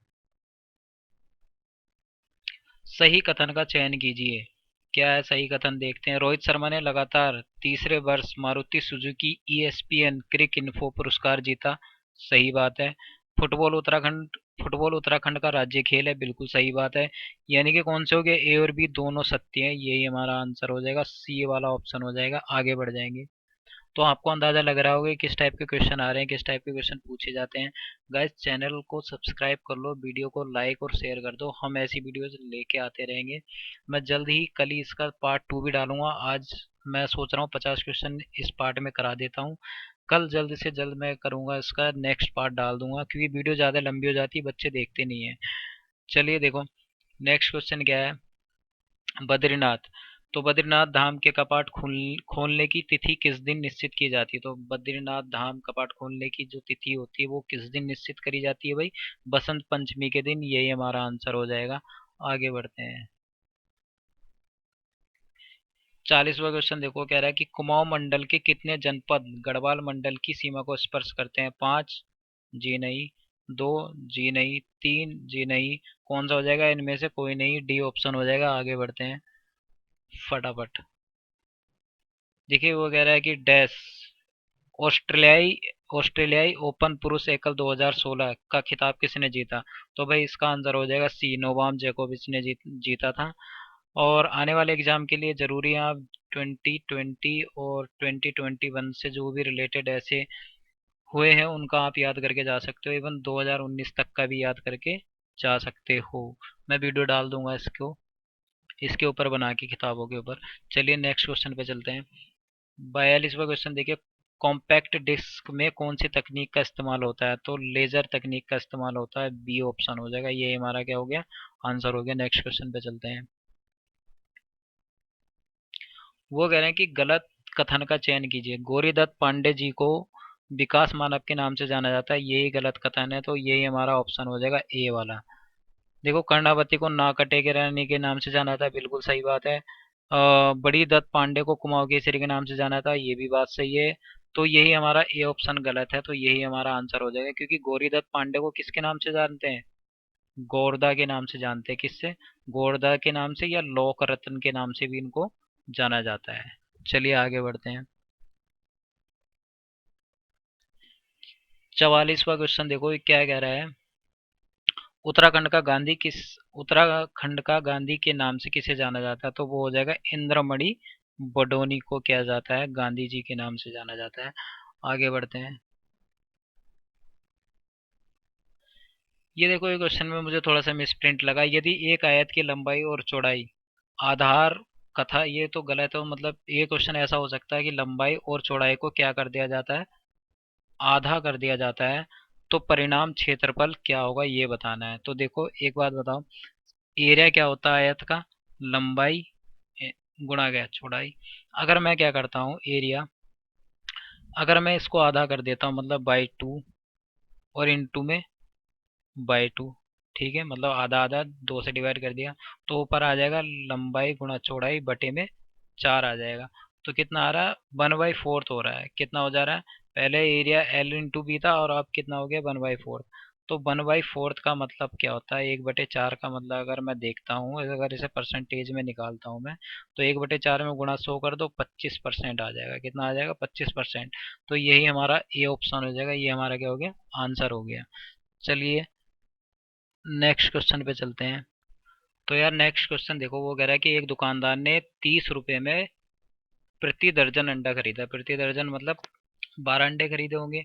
सही कथन का चयन कीजिए। क्या है सही कथन, देखते हैं। रोहित शर्मा ने लगातार तीसरे वर्ष मारुति सुजुकी ईएसपीएन क्रिक इन्फो पुरस्कार जीता, सही बात है। फुटबॉल उत्तराखंड फुटबॉल उत्तराखंड का राज्य खेल है, बिल्कुल सही बात है। यानी कि कौन से हो गए, ए और बी दोनों सत्य हैं, यही हमारा आंसर हो जाएगा, सी वाला ऑप्शन हो जाएगा। आगे बढ़ जाएंगे। तो आपको अंदाजा लग रहा होगा कि किस टाइप के क्वेश्चन आ रहे हैं, किस टाइप के क्वेश्चन पूछे जाते हैं। गाइस चैनल को सब्सक्राइब कर लो, वीडियो को लाइक और शेयर कर दो, हम ऐसी वीडियोस लेके आते रहेंगे। मैं जल्द ही कल ही इसका पार्ट 2 भी डालूंगा। आज मैं सोच रहा हूँ 50 क्वेश्चन इस पार्ट में करा देता हूँ, कल जल्द से जल्द मैं करूँगा, इसका नेक्स्ट पार्ट डाल दूंगा, क्योंकि वीडियो ज़्यादा लंबी हो जाती है, बच्चे देखते नहीं है। चलिए देखो नेक्स्ट क्वेश्चन क्या है, बद्रीनाथ तो बद्रीनाथ धाम के कपाट खोलने की तिथि किस दिन निश्चित की जाती है? तो बद्रीनाथ धाम कपाट खोलने की जो तिथि होती है वो किस दिन निश्चित करी जाती है भाई? बसंत पंचमी के दिन। यही हमारा आंसर हो जाएगा। आगे बढ़ते हैं। 40वां क्वेश्चन देखो, कह रहा है कि कुमाऊं मंडल के कितने जनपद गढ़वाल मंडल की सीमा को स्पर्श करते हैं? 5, जी नहीं। 2, जी नहीं। 3, जी नहीं। कौन सा हो जाएगा इनमें से? कोई नहीं, डी ऑप्शन हो जाएगा। आगे बढ़ते हैं फटाफट। देखिए वो कह रहा है कि डैश ऑस्ट्रेलियाई ऑस्ट्रेलियाई ओपन पुरुष एकल 2016 का खिताब किसने जीता? तो भाई इसका आंसर हो जाएगा सी, नोवाम जोकोविच ने जीता था। और आने वाले एग्जाम के लिए जरूरी है आप 2020 और 2021 से जो भी रिलेटेड ऐसे हुए हैं उनका आप याद करके जा सकते हो। इवन 2019 तक का भी याद करके जा सकते हो। मैं वीडियो डाल दूंगा इसको, इसके ऊपर बना के किताबों के ऊपर। चलिए नेक्स्ट क्वेश्चन पे चलते हैं। 42वां क्वेश्चन देखिए, कॉम्पैक्ट डिस्क में कौन सी तकनीक का इस्तेमाल होता है? तो लेजर तकनीक का इस्तेमाल होता है। बी ऑप्शन हो जाएगा। ये हमारा क्या हो गया? आंसर हो गया। नेक्स्ट क्वेश्चन पे चलते हैं। वो कह रहे हैं कि गलत कथन का चयन कीजिए। गौरीदत्त पांडे जी को विकास मानव के नाम से जाना जाता है, यही गलत कथन है। तो यही हमारा ऑप्शन हो जाएगा ए वाला। देखो कर्णावती को नाकटे के रानी के नाम से जाना था, बिल्कुल सही बात है। बड़ी दत्त पांडे को कुमाऊं केसरी के नाम से जाना था, ये भी बात सही है। तो यही हमारा ए ऑप्शन गलत है। तो यही हमारा आंसर हो जाएगा, क्योंकि गौरीदत्त पांडे को किसके नाम से जानते हैं? गोरदा के नाम से जानते हैं। किससे? गोरदा के नाम से, या लोक रत्न के नाम से भी इनको जाना जाता है। चलिए आगे बढ़ते हैं। 44वां क्वेश्चन देखो, ये क्या कह रहा है। उत्तराखंड का गांधी किस उत्तराखंड का गांधी के नाम से किसे जाना जाता है? तो वो हो जाएगा इंद्रमणि बडोनी को क्या जाता है? गांधी जी के नाम से जाना जाता है। आगे बढ़ते हैं। ये देखो, ये क्वेश्चन में मुझे थोड़ा सा मिसप्रिंट लगा। यदि एक आयत की लंबाई और चौड़ाई आधार कथा, ये तो गलत है। मतलब ये क्वेश्चन ऐसा हो सकता है कि लंबाई और चौड़ाई को क्या कर दिया जाता है? आधा कर दिया जाता है। तो परिणाम क्षेत्रफल क्या होगा ये बताना है। तो देखो एक बात बताओ, एरिया क्या होता है आयत का? लंबाई ए, गुणा गया चौड़ाई। अगर मैं क्या करता हूँ एरिया, अगर मैं इसको आधा कर देता हूँ मतलब बाई 2, और इनटू में बाई 2, ठीक है, मतलब आधा आधा 2 से डिवाइड कर दिया, तो ऊपर आ जाएगा लंबाई गुणा चौड़ाई बटे में 4 आ जाएगा। तो कितना आ रहा है? 1/4 हो रहा है। कितना हो जा रहा है? पहले एरिया एल इंटू बी था, और अब कितना हो गया? 1/4। तो 1/4 का मतलब क्या होता है? 1/4 का मतलब अगर मैं देखता हूँ, अगर इसे परसेंटेज में निकालता हूँ मैं, तो 1/4 में गुणा 100 कर दो, 25% आ जाएगा। कितना आ जाएगा? 25%। तो यही हमारा ए ऑप्शन हो जाएगा। ये हमारा क्या हो गया? आंसर हो गया। चलिए नेक्स्ट क्वेश्चन पे चलते हैं। तो यार नेक्स्ट क्वेश्चन देखो, वो कह रहा है कि एक दुकानदार ने 30 रुपए में प्रति दर्जन अंडा खरीदा। प्रति दर्जन मतलब 12 अंडे खरीदे होंगे,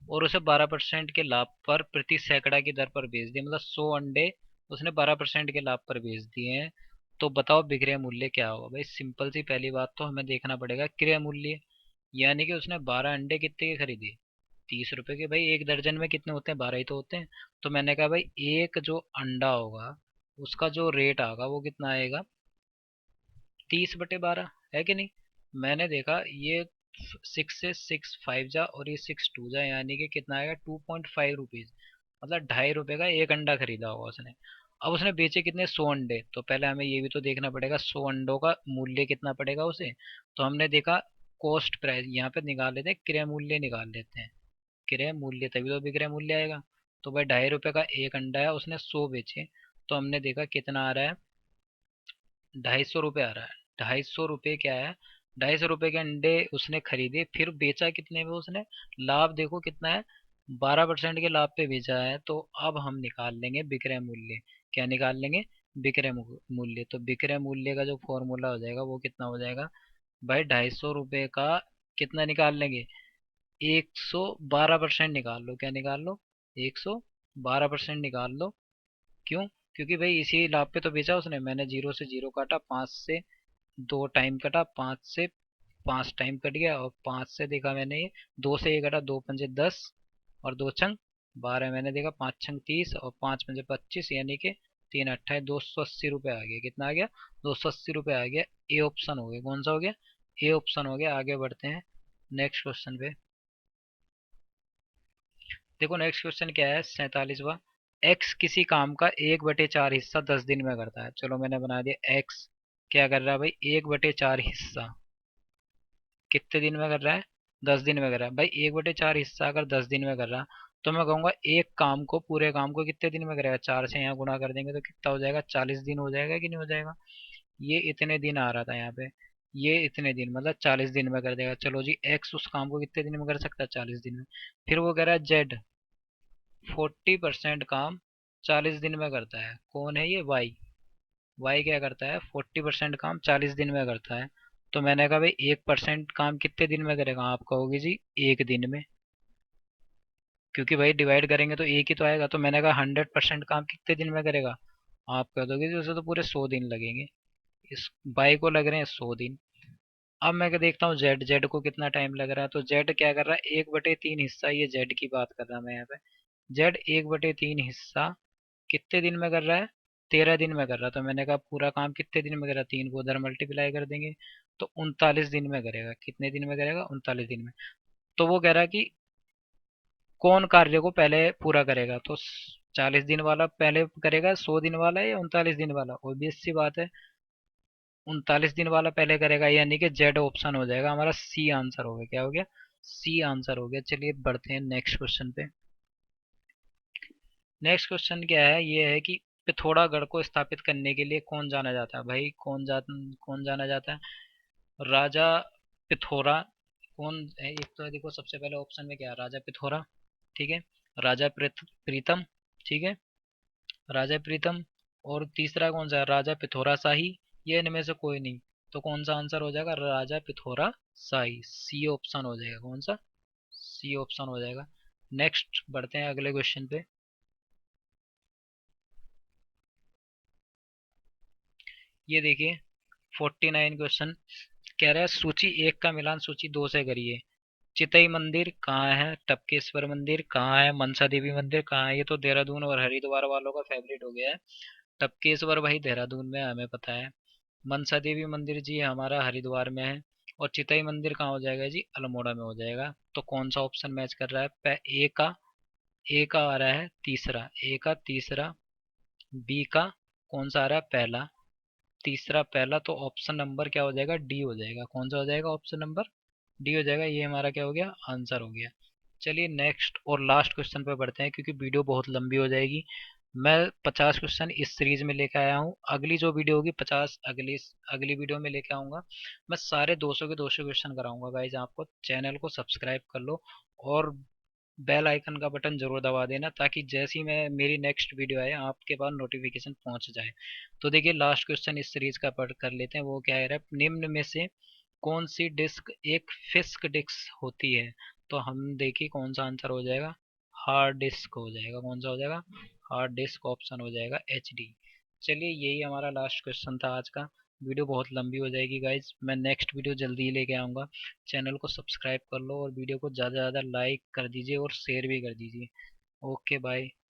और उसे 12% के लाभ पर प्रति सैकड़ा की दर पर बेच दिए। मतलब 100 अंडे उसने 12% के लाभ पर बेच दिए हैं। तो बताओ विक्रय मूल्य क्या होगा? भाई सिंपल सी पहली बात तो हमें देखना पड़ेगा क्रय मूल्य। यानी कि उसने 12 अंडे कितने के खरीदे? 30 रुपए के। भाई एक दर्जन में कितने होते हैं? 12 ही तो होते हैं। तो मैंने कहा भाई एक जो अंडा होगा उसका जो रेट आएगा वो कितना आएगा? 30/12, है कि नहीं? मैंने देखा ये 6 से 6 5 जा, और ये 6 2 जा, यानी कि कितना आएगा? 2.5 रुपीज। मतलब 2.5 रुपए का एक अंडा खरीदा होगा उसने। अब उसने बेचे कितने? 100 अंडे। तो पहले हमें ये भी तो देखना पड़ेगा 100 अंडों का मूल्य कितना पड़ेगा उसे। तो हमने देखा कॉस्ट प्राइस, यहाँ पे निकाल लेते हैं, क्रय मूल्य निकाल लेते हैं। क्रय मूल्य तभी तो विक्रय मूल्य आएगा। तो भाई 2.5 रुपए का एक अंडा है, उसने 100 बेचे। तो हमने देखा कितना आ रहा है? 250 रुपये आ रहा है। 250 रुपये क्या है? 250 रुपये के अंडे उसने खरीदे, फिर बेचा कितने में उसने? लाभ देखो कितना है? 12% के लाभ पे बेचा है। तो अब हम निकाल लेंगे विक्रय मूल्य। क्या निकाल लेंगे? विक्रय मूल्य। तो विक्रय मूल्य का जो फॉर्मूला हो जाएगा वो कितना हो जाएगा? भाई 250 रुपये का कितना निकाल लेंगे? 112% निकाल लो। क्या निकाल लो? 112% निकाल लो। क्यों? क्योंकि भाई इसी लाभ पे तो बेचा उसने। मैंने 0 से 0 काटा, 5 से 2 टाइम कटा, 5 से 5 टाइम कट गया, और 5 से देखा मैंने ये, 2 से 1 कटा, 2 पंजे 10, और 2 छंग 12। मैंने देखा 5 छंग 30, और 5 पंजे 25, यानी कि तीन 280 रुपये आ गया। कितना आ गया? 280 रुपये आ गया। ए ऑप्शन हो गया। कौन सा हो गया? ए ऑप्शन हो गया। आगे बढ़ते हैं नेक्स्ट क्वेश्चन पे। देखो नेक्स्ट क्वेश्चन क्या है, 47वां। एक्स किसी काम का 1/4 हिस्सा 10 दिन में करता है। चलो मैंने बना दिया एक्स क्या कर रहा है भाई, 1/4 हिस्सा कितने दिन में कर रहा है? 10 दिन में कर रहा है। भाई 1/4 हिस्सा अगर 10 दिन में कर रहा तो मैं कहूँगा एक काम को, पूरे काम को कितने दिन में करेगा? 4 से यहाँ गुणा कर देंगे तो कितना हो जाएगा? 40 दिन हो जाएगा कि नहीं हो जाएगा? ये इतने दिन आ रहा था यहाँ पे, ये इतने दिन मतलब 40 दिन में कर देगा। चलो जी, एक्स उस काम को कितने दिन में कर सकता है? 40 दिन में। फिर वो कह रहा है जेड 40% काम 40 दिन में करता है। कौन है ये? वाई। वाई क्या करता है? 40% काम 40 दिन में करता है। तो मैंने कहा भाई 1% काम कितने दिन में करेगा? आप कहोगे जी 1 दिन में, क्योंकि भाई डिवाइड करेंगे तो एक ही तो आएगा। तो मैंने कहा 100% काम कितने दिन में करेगा? आप कह दोगे जी उसे तो पूरे 100 दिन लगेंगे। इस बाई को लग रहे हैं 100 दिन। अब मैं क्या देखता हूँ जेड, जेड को कितना टाइम लग रहा है। तो जेड क्या कर रहा है? 1/3 हिस्सा, ये जेड की बात कर रहा मैं यहाँ पे। जेड 1/3 हिस्सा कितने दिन में कर रहा है? 13 दिन में कर रहा। तो मैंने कहा पूरा काम कितने दिन में कर रहा है? 3 को उधर मल्टीप्लाई कर देंगे तो 39 दिन में करेगा। कितने दिन में करेगा? 39 दिन में। तो वो कह रहा है कि कौन कार्य को पहले पूरा करेगा? तो 40 दिन वाला पहले करेगा, 100 दिन वाला या 39 दिन वाला? ऑब्वियस सी बात है 39 दिन वाला पहले करेगा, यानी कि जेड ऑप्शन हो जाएगा हमारा। सी आंसर हो गया। क्या हो गया? सी आंसर हो गया। चलिए बढ़ते हैं नेक्स्ट क्वेश्चन पे। नेक्स्ट क्वेश्चन क्या है? ये है कि पिथौरागढ़ को स्थापित करने के लिए कौन जाना जाता है? भाई कौन जाना जाता है? राजा पिथौरा। कौन है? एक तो देखो सबसे पहले ऑप्शन में क्या है? राजा पिथौरा, ठीक है। राजा प्रीतम, ठीक है, राजा प्रीतम। और तीसरा कौन सा है? राजा पिथौरा शाही। ये इनमें से कोई नहीं। तो कौन सा आंसर हो जाएगा? राजा पिथौरा शाही। सी ऑप्शन हो जाएगा। कौन सा? सी ऑप्शन हो जाएगा। नेक्स्ट बढ़ते हैं अगले क्वेश्चन पे। ये देखिए 49 क्वेश्चन कह रहा है सूची 1 का मिलान सूची 2 से करिए। चितई मंदिर कहाँ है? टपकेश्वर मंदिर कहाँ है? मनसा देवी मंदिर कहाँ है? ये तो देहरादून और हरिद्वार वालों का फेवरेट हो गया है। टपकेश्वर भाई देहरादून में है, हमें पता है। मनसा देवी मंदिर जी हमारा हरिद्वार में है। और चितई मंदिर कहाँ हो जाएगा जी? अल्मोड़ा में हो जाएगा। तो कौन सा ऑप्शन मैच कर रहा है? ए का आ रहा है तीसरा, ए का तीसरा। बी का कौन सा आ रहा है? पहला। तीसरा पहला। तो ऑप्शन नंबर क्या हो जाएगा? डी हो जाएगा। कौन सा हो जाएगा? ऑप्शन नंबर डी हो जाएगा। ये हमारा क्या हो गया? आंसर हो गया। चलिए नेक्स्ट और लास्ट क्वेश्चन पे बढ़ते हैं, क्योंकि वीडियो बहुत लंबी हो जाएगी। मैं 50 क्वेश्चन इस सीरीज में लेके आया हूँ। अगली जो वीडियो होगी 50 अगली अगली वीडियो में लेके आऊंगा। मैं सारे 200 के 200 क्वेश्चन कराऊंगा गाइज। आपको चैनल को सब्सक्राइब कर लो और बेल आइकन का बटन जरूर दबा देना, ताकि जैसी मैं मेरी नेक्स्ट वीडियो आए आपके पास नोटिफिकेशन पहुंच जाए। तो देखिए लास्ट क्वेश्चन इस सीरीज का पढ़ कर लेते हैं। वो क्या है? निम्न में से कौन सी डिस्क एक फिस्क डिस्क होती है? तो हम देखिए कौन सा आंसर हो जाएगा? हार्ड डिस्क हो जाएगा। कौन सा हो जाएगा? हार्ड डिस्क ऑप्शन हो जाएगा एच डी। चलिए यही हमारा लास्ट क्वेश्चन था आज का। वीडियो बहुत लंबी हो जाएगी गाइज, मैं नेक्स्ट वीडियो जल्दी ही लेके आऊँगा। चैनल को सब्सक्राइब कर लो और वीडियो को ज़्यादा से ज़्यादा लाइक कर दीजिए और शेयर भी कर दीजिए। Okay bye.